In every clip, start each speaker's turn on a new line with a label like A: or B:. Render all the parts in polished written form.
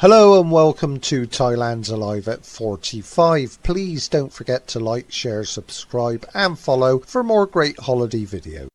A: Hello and welcome to Thailand's Alive at 45. Please don't forget to like, share, subscribe and follow for more great holiday videos.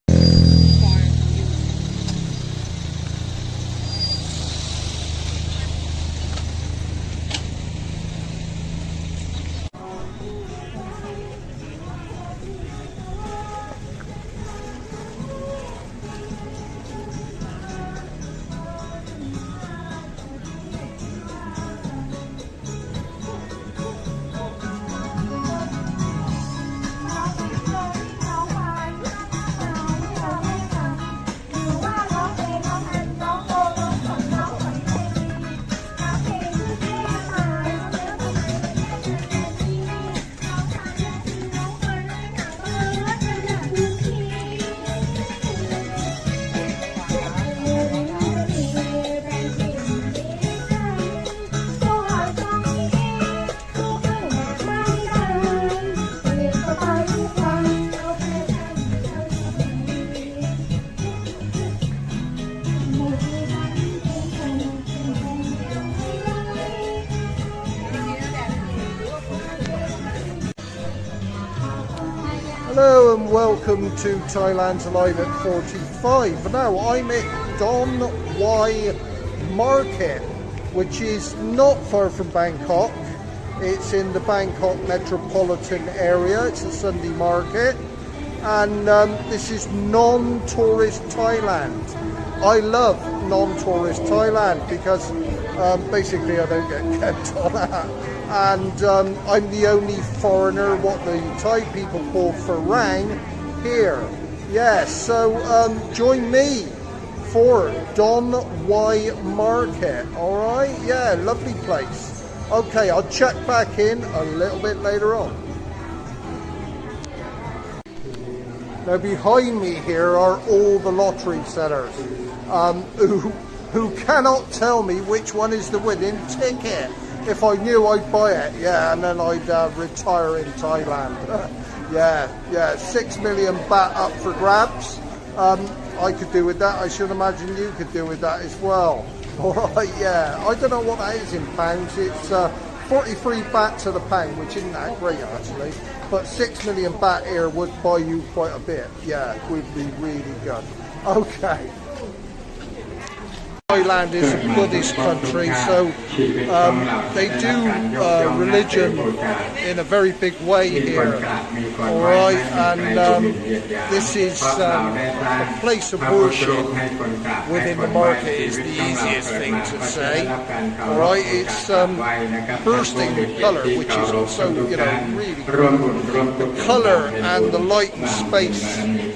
A: Hello and welcome to Thailand's Alive at 45. Now I'm at Don Wai Market, which is not far from Bangkok. It's in the Bangkok metropolitan area. It's a Sunday market, and this is non-tourist Thailand. I love non-tourist Thailand because basically I don't get kept on that. And I'm the only foreigner, what the Thai people call Farang, here. Yes, so join me for Don Wai Market, all right? Yeah, lovely place. Okay, I'll check back in a little bit later on. Now behind me here are all the lottery sellers who cannot tell me which one is the winning ticket. If I knew, I'd buy it, yeah, and then I'd retire in Thailand. yeah, 6 million baht up for grabs. I could do with that. I should imagine you could do with that as well. All right, yeah. I don't know what that is in pounds. It's 43 baht to the pound, which isn't that great actually. But 6 million baht here would buy you quite a bit. Yeah, would be really good. Okay. Thailand is a Buddhist country, so they do religion in a very big way here, all right, and this is a place of worship within the market is the easiest thing to say, all right. It's bursting with colour, which is also, you know, really good. The colour and the light and space in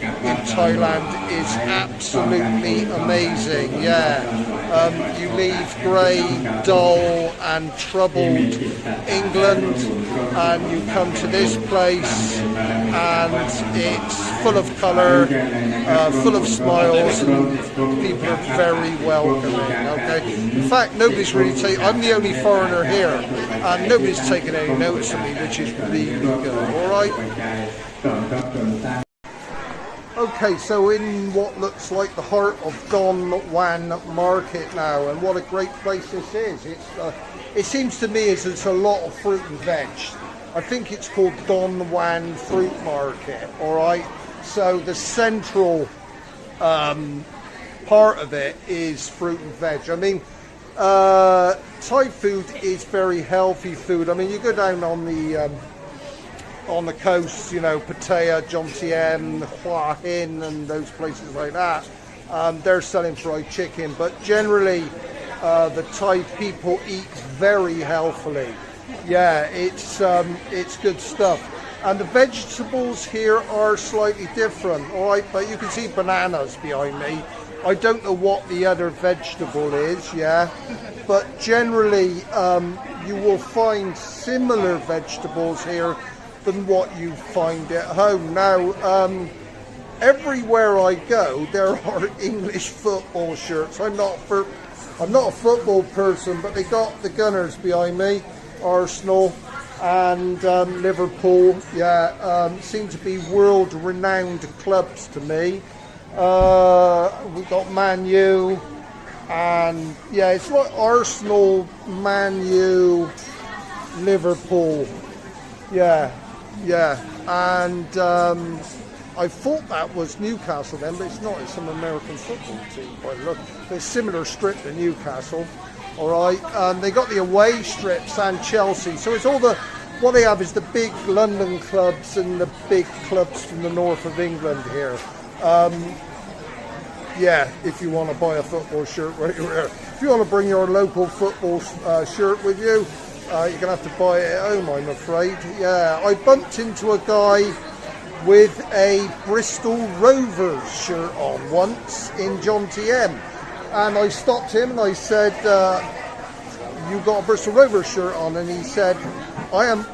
A: Thailand is absolutely amazing, yeah. You leave grey, dull and troubled England and you come to this place and it's full of colour, full of smiles, and people are very welcoming, okay? In fact, nobody's really I'm the only foreigner here and nobody's taking any notice of me, which is really good, alright? Okay, so in what looks like the heart of Don Wan Market now, and what a great place this is. It seems to me as it's a lot of fruit and veg. I think it's called Don Wan Fruit Market, all right? So the central part of it is fruit and veg. I mean, Thai food is very healthy food. I mean, you go down on the coast, you know, Pattaya, Jomtien, Hua Hin and those places like that, they're selling fried chicken, but generally the Thai people eat very healthily. Yeah, it's good stuff. And the vegetables here are slightly different, all right, but you can see bananas behind me. I don't know what the other vegetable is, yeah, but generally you will find similar vegetables here than what you find at home. Now, everywhere I go, there are English football shirts. I'm not a football person, but they got the Gunners behind me, Arsenal and Liverpool. Yeah, seem to be world-renowned clubs to me. We've got Man U, And yeah, it's like Arsenal, Man U, Liverpool. Yeah, yeah. And I thought that was Newcastle then, but it's not. It's some American football team by the look. There's a similar strip to Newcastle. All right. They got the away strips and Chelsea. So it's all the, what they have is the big London clubs and the big clubs from the north of England here. Yeah, if you want to buy a football shirt right here. If you want to bring your local football shirt with you, you're going to have to buy it at home, I'm afraid. Yeah, I bumped into a guy with a Bristol Rovers shirt on once in John TM. And I stopped him and I said, you got a Bristol Rovers shirt on? And he said,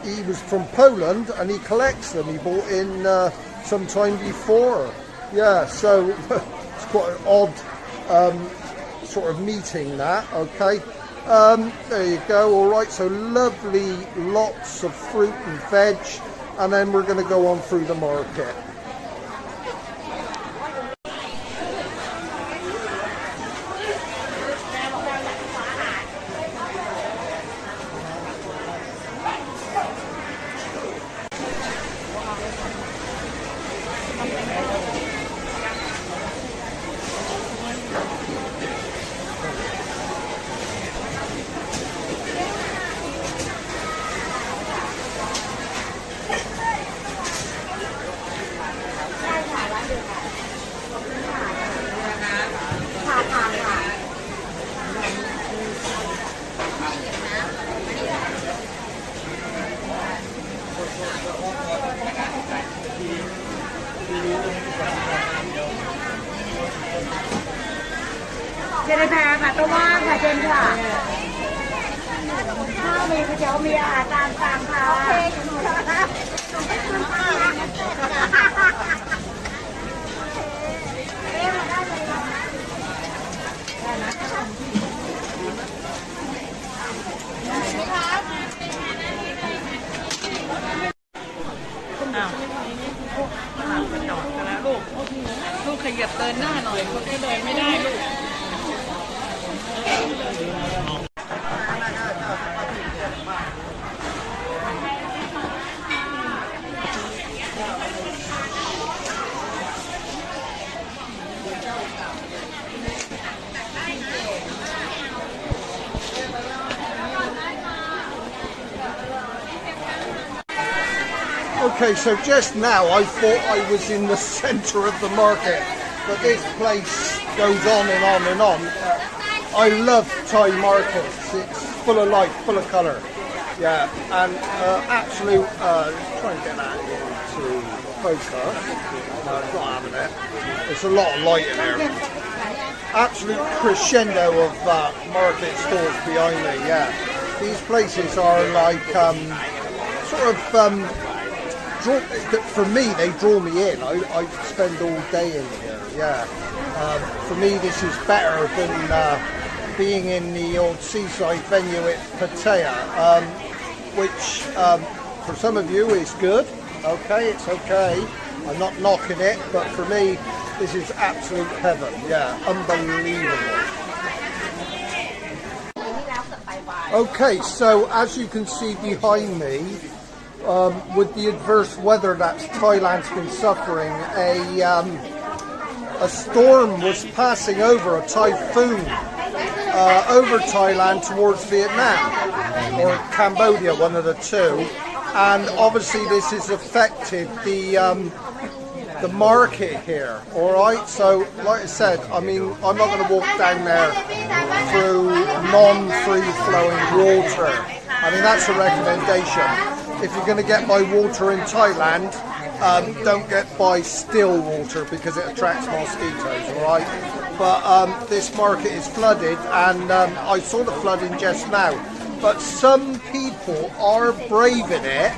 A: he was from Poland and he collects them. He bought in some time before. Yeah, so it's quite an odd sort of meeting that, okay. There you go, all right, so lovely, lots of fruit and veg, and then we're going to go on through the market. Okay, so just now I thought I was in the centre of the market, but this place goes on and on and on. I love Thai markets. It's full of life, full of colour. Yeah, and absolute, try and get that into focus. No, it's not having it. There's a lot of light in there. Absolute crescendo of market stores behind me, yeah. These places are like, sort of, for me, they draw me in. I spend all day in here, yeah. For me, this is better than being in the old seaside venue at Pattaya, which for some of you is good. Okay, it's okay. I'm not knocking it, but for me, this is absolute heaven. Yeah, unbelievable. Okay, so as you can see behind me, with the adverse weather that Thailand's been suffering, a storm was passing over, a typhoon, over Thailand towards Vietnam, or Cambodia, one of the two. And obviously this has affected the market here, alright? So, like I said, I mean, I'm not going to walk down there through non-free flowing water. I mean, that's a recommendation. If you're going to get by water in Thailand, don't get by still water because it attracts mosquitoes, alright? But this market is flooded, and I saw the flooding just now. But some people are braving it,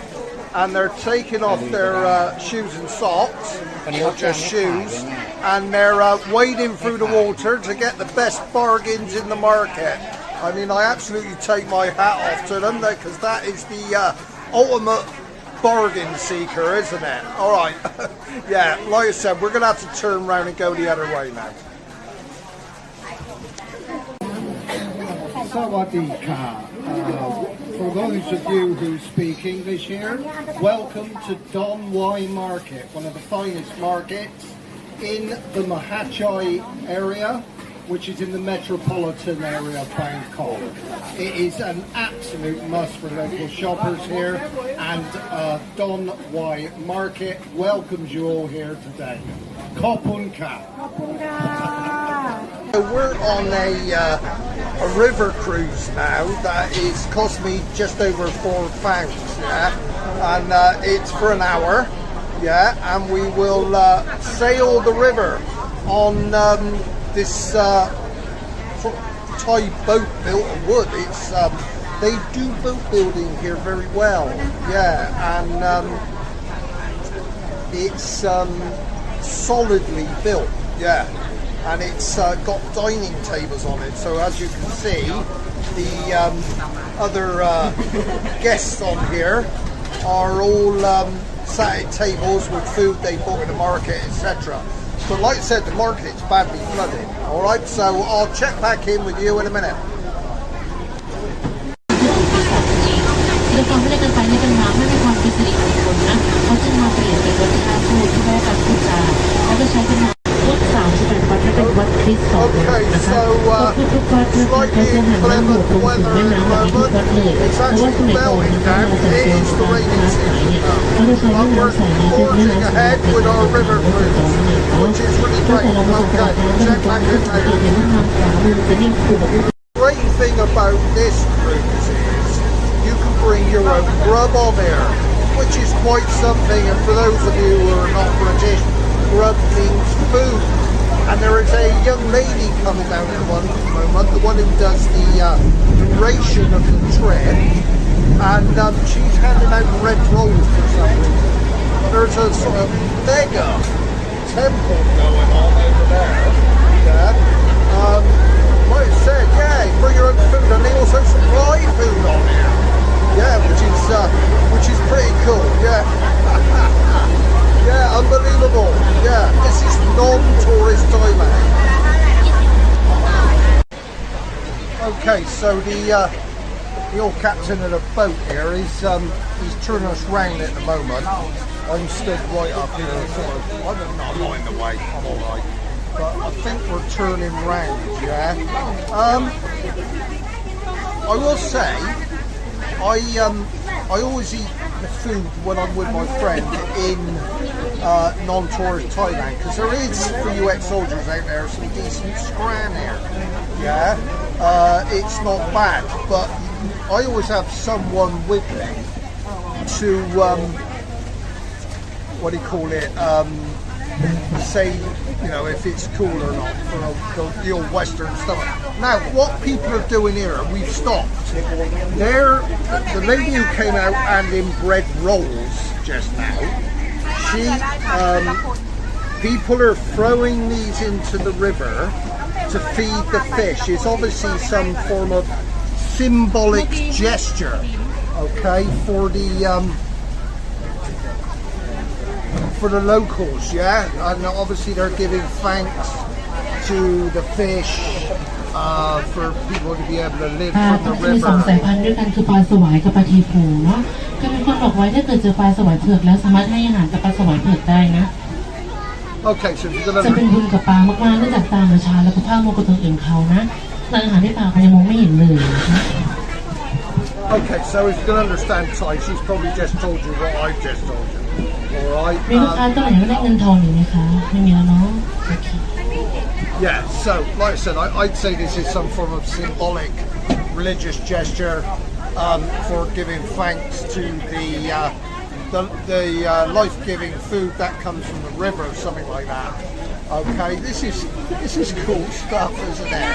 A: and they're taking off their shoes and socks, or just shoes, and they're wading through the water to get the best bargains in the market. I mean, I absolutely take my hat off to them, because that is the ultimate bargain seeker, isn't it? All right. Yeah, like I said, we're going to have to turn around and go the other way now. Sawadika. For those of you who speak English here, welcome to Don Wai Market, one of the finest markets in the Mahachai area, which is in the metropolitan area of Bangkok. It is an absolute must for local shoppers here, and Don Wai Market welcomes you all here today. Kopunka. We're on a river cruise now that is cost me just over £4, yeah, and it's for an hour, yeah, and we will sail the river on this Thai boat built of wood. It's they do boat building here very well, yeah, and it's solidly built, yeah. And it's got dining tables on it, so as you can see, the other guests on here are all sat at tables with food they bought in the market, etc. But like I said, the market's badly flooded. Alright, so I'll check back in with you in a minute. Okay, so slightly inclement weather at the moment. It's actually melting down. It is the rainy season now. But we're forging ahead with our river cruise, which is really great. Okay, check back in later. The great thing about this cruise is you can bring your own grub on here, which is quite something. And for those of you who are not British, grub means food. And there is a young lady coming down at the moment, the one who does the narration of the trip, and she's handing out red rolls for some reason. There's a sort of mega temple going on over there, yeah. Like I said, yeah, bring your own food, and they also supply food on here, yeah, which is pretty cool, yeah. Yeah, unbelievable. Yeah, this is non-tourist Thailand. Okay, so the old captain of the boat here is he's turning us round at the moment. I'm stood right up here, sort of. I'm not in the way. I'm all right, but I think we're turning round. Yeah. I will say, I always eat the food when I'm with my friend in non-tourist Thailand, because there is, for you ex-soldiers out there, some decent scram here. Yeah, it's not bad, but I always have someone with me to what do you call it? Say, you know, if it's cool or not for the old Western stuff. Now, what people are doing here, we've stopped. The lady who came out handing bread rolls just now, people are throwing these into the river to feed the fish. It's obviously some form of symbolic gesture, okay, for the locals, yeah, and obviously they're giving thanks to the fish for people to be able to live from the river. 2 สายพันธุ์ด้วยกันคือปลาสวายกับปลาทีผูเนาะคือมีคนบอกไว้ถ้าเกิดเจอปลาสวายเผือกแล้วสามารถให้อาหารกับปลาสวายเผือกได้นะ Okay, so จะเป็นบุญกับปลามากๆเนื่องจากตาเหมือนชาและผ้าโมกุฎตัวอื่นเขานะแต่อาหารที่ปลาเขายังมองไม่เห็นเลย Okay, so if you can understand Thai, she's probably just told you what I've just told you. Alright. Yeah, so like I said, I'd say this is some form of symbolic religious gesture for giving thanks to the life-giving food that comes from the river or something like that. Okay, this is cool stuff, isn't it?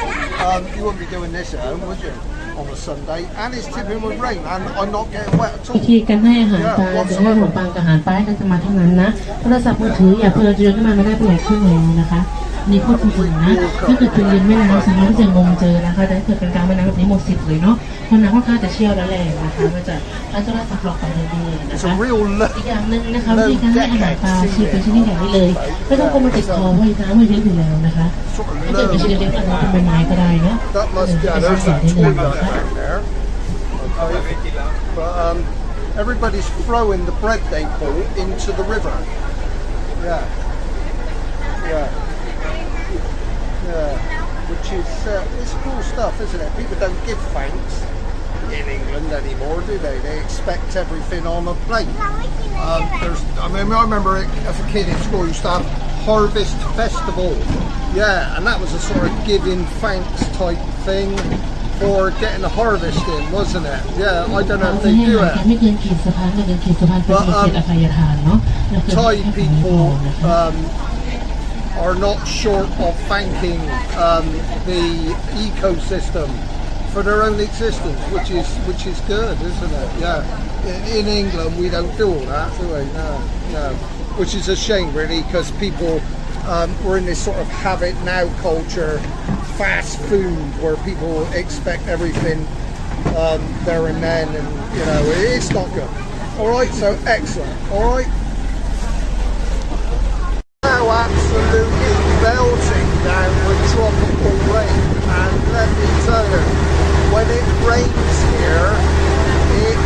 A: You wouldn't be doing this at home, would you? On a Sunday, and it's tipping with rain, and I'm not getting wet at all. วิธีการให้อาหารปลาจะให้ขนมปังกับอาหารปลาให้กันมาเท่านั้นนะโทรศัพท์มือถืออย่าเพิ่งจะยกขึ้นมาไม่ได้เปลี่ยนเครื่องแล้วนะคะ
B: นี่พูดจริงๆนะถ้าเกิดเป็นริมแม่น้ำสามารถที่จะงมเจอนะคะแต่ถ้าเกิดเป็นกลางแม่น้ำแบบนี้หมดสิทธิ์เลยเนาะเพราะน้ำค่อนข้างจะเชี่ยวและแรงนะคะก็จะอันตรายสักหลอกกันดีๆนะคะอีกอย่างหนึ่งนะคะวิธีการให้อาหารปลาชีเป็นชนิดใหญ่เลยไม่ต้องกลัวมันติดคอเพราะน้ำมันเยอะอยู่แล้วนะคะถ้าเกิดเป็นชนิดเล็กๆเราเป็นไม้ก็ได้เนาะเป็นสิ่งที่หนึ่งนะคะ
A: But everybody's throwing the bread they pull into the river. Yeah, yeah, yeah. Which is it's cool stuff, isn't it? People don't give thanks in England anymore, do they? They expect everything on a plate. I remember as a kid in school, you used to have Harvest Festival. Yeah, and that was a sort of giving thanks type thing for getting the harvest in, wasn't it? Yeah, I don't know if they do it. But Thai people are not short of thanking the ecosystem for their own existence, which is good, isn't it? Yeah. In England, we don't do all that, do we? No, no. Which is a shame, really, because people we're in this sort of habit now culture, fast food, where people expect everything there and then, and you know it's not good. All right, so excellent. All right. Now absolutely belting down with tropical rain, and let me tell you, when it rains here, it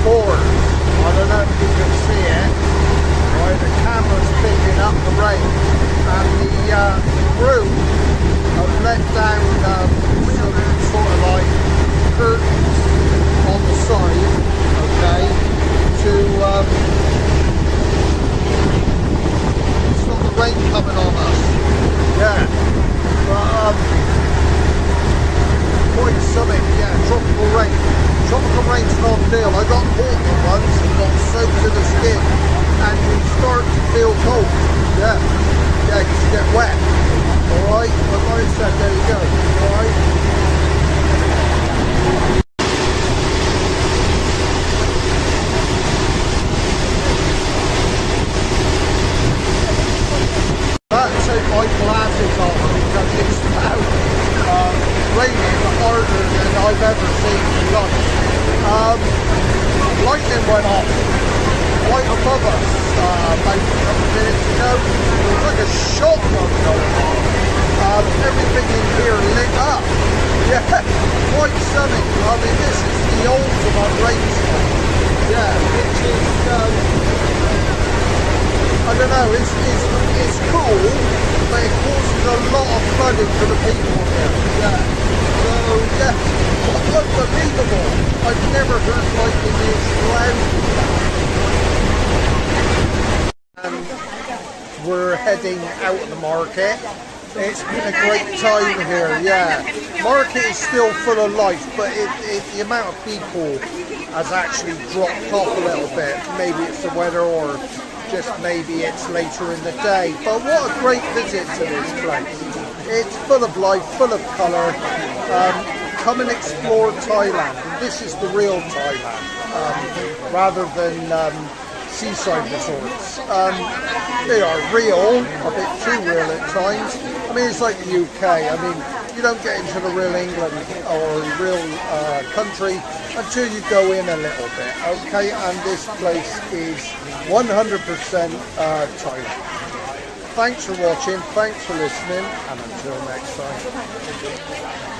A: pours. I don't know if you can see it. Right, the camera's picking up the rain, and the crew have let down some sort of like curtains on the side, okay, to stop the rain coming on us. Yeah, but quite something. Yeah, tropical rain. Tropical rain's not a deal. I got caught once and got soaked to the skin, and you start to feel cold. Yeah, yeah, because you get wet. All right, but like I said, there you go. All right. Take my glasses off because it's now raining harder than I've ever seen in life. Lightning went off right above us about a couple of minutes ago. It was like a shotgun going on. Everything in here lit up. Yeah, quite stunning. I mean, this is the ultimate rainstorm. Yeah, which is I don't know, it's cool, but it causes a lot of flooding for the people here. Yeah. So yeah, unbelievable. I've never heard lightning this loud. And we're heading out of the market. It's been a great time here, yeah. Market is still full of life, but the amount of people has actually dropped off a little bit. Maybe it's the weather, or just maybe it's later in the day. But what a great visit to this place. It's full of life, full of colour. Come and explore Thailand. And this is the real Thailand, rather than seaside resorts. They are real, a bit too real at times. I mean, it's like the UK. I mean, you don't get into the real England or real country until you go in a little bit, okay? And this place is 100% Thailand. Thanks for watching, thanks for listening, and until next time.